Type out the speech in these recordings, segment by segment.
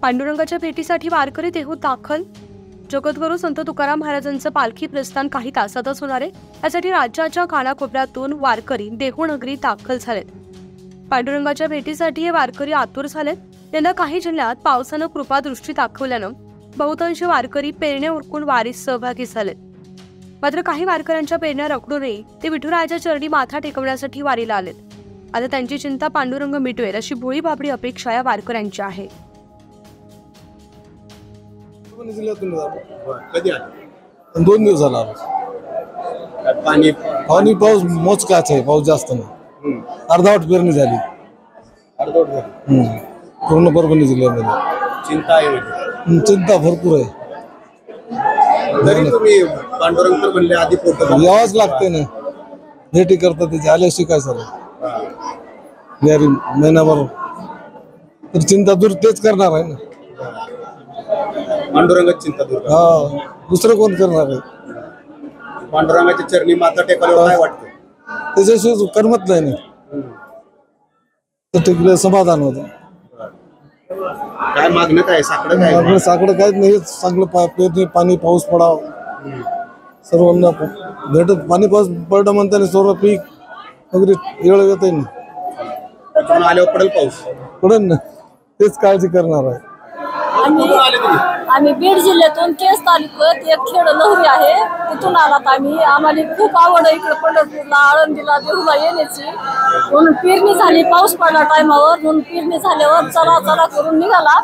पांडुरंगाच्या भेटीसाठी वारकरी देहूत दाखल। जगद्गुरू संत तुकाराम महाराजांचं पालखी प्रस्थान काही तासातच होणार आहे। यासाठी राज्याच्या कानाकोपऱ्यातून वारकरी देहू नगरीत दाखल झालेत। पांडुरंगाच्या भेटीसाठी हे वारकरी आतुर झालेत। यंदा काही जिल्ह्यात पावसानं कृपादृष्टी दाखवल्यानं बहुतांश वारकरी पेरण्या उरकून वारीत सहभागी झालेत। मात्र काही वारकऱ्यांच्या पेरण्या रखडूनही ते विठुरायाच्या चरणी माथा टेकवण्यासाठी वारीला आलेत। आता त्यांची चिंता पांडुरंग मिटवेल अशी भोळी भाबडी अपेक्षा या वारकऱ्यांची आहे। कधी आले? 2 दिवस झाला। पाणी पाऊस मोजकाच आहे, पाऊस जास्त नाही। अर्धावट पेरणी झाली। अर्धवट झाली। पूर्ण परभणी जिल्ह्यामध्ये चिंता आहे म्हणजे? चिंता भरपूर आहे। तरी तुम्ही पांडुरंग तर म्हणले आधी फोटो यावंच लागते ना, भेटी करता त्याची आल्याशी काय झालं यारी महिनाभर तर चिंता दूर तेच करणार आहे ना। पांडुरंगाची चिंता दूर हा, दुसरं कोण करणार आहे? पांडुरंगाच्या चरणी माथा टेकल्यावर काय वाटतं? त्याच्याशिवाय करमत नाही ना, तर तिकडे समाधान होतं। काय मागणं काय साकडं काय? आपलं साकडं काहीच नाही, चांगलं पेरणी पाणी पाऊस पडावं सर्वांना भेटत। पाणी पाऊस पडलं म्हणताना सर्व पीक वगैरे वेळ येत आहे ना, आल्यावर पडेल पाऊस पडेल ना, तेच काळजी करणार आहे। आम्ही बीड जिल्ह्यातून केस तालुक्यात एक खेड लहरी आहे, तिथून आलात आम्ही। आम्हाला खूप आवड आहे इकडे पंढरपूरला, आळंदीला, देहूला येण्याची। म्हणून पेरणी झाली, पाऊस पडला टायमावर, म्हणून पेरणी झाल्यावर चला चला करून निघाला।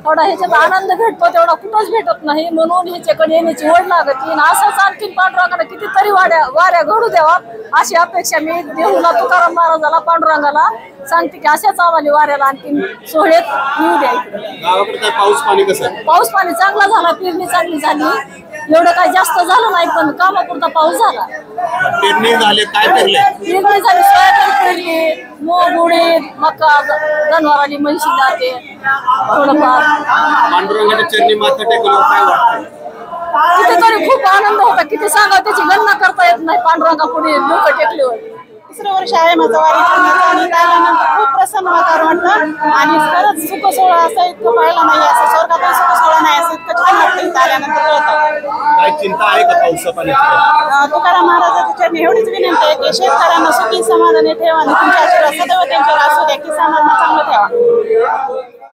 थोडा ह्याच्यात आनंद भेटतो, तेवढा कुठंच भेटत नाही, म्हणून ह्याच्याकडे येण्याची ओढ लागते। असंच आणखी पांडुरंगाला कितीतरी वाऱ्या घडू द्यावा अशी अपेक्षा मी देहूला तुकाराम महाराजाला, पांडुरंगाला सांगते की अशाच आम्हाला वाऱ्याला आणखी सोहळ्यात येऊ द्या। गावाकडे काय पाऊस पाणी कसं? पाऊस पाणी चांगला झाला, पेरणी चांगली झाली। एवढं काही जास्त झालं नाही, पण कामापुरता पाऊस झाला। पेरणी झाले, काय पेरले? पेरणी झाली, सोयाबीन पेरली, मूग, उडीद, मका, जनावरांनी म्हशीला ते थोडंफार। पांडुरंगाच्या चरणी माथा टेकल्यावर काय वाटतं? तिथे तरी खूप आनंद होता, किती सांगा त्याची गणना करता येत नाही। पांडुरंगा पुढे लोक टेकल्यावर 3रं वर्ष आहे माझं वारी करण्याचं, आणि त्यानंतर खूप प्रसन्न वातावरण वाटलं। आणि खरंच सुख सोहळा असं इतकं पाहिलं नाही, असं स्वर्गात सुख सोहळा नाही असं इतकं छान वाटतं इथं आल्यानंतर कळतं। काय चिंता आहे का पावसा पाण्याची? तुकाराम महाराजाच्या चरणी एवढीच विनंती आहे की शेतकऱ्यांना सुखी समाधानी ठेवा आणि तुमच्या आशीर्वाद सदैव त्यांच्यावर असू द्या, की समाधान चांगलं ठेवा।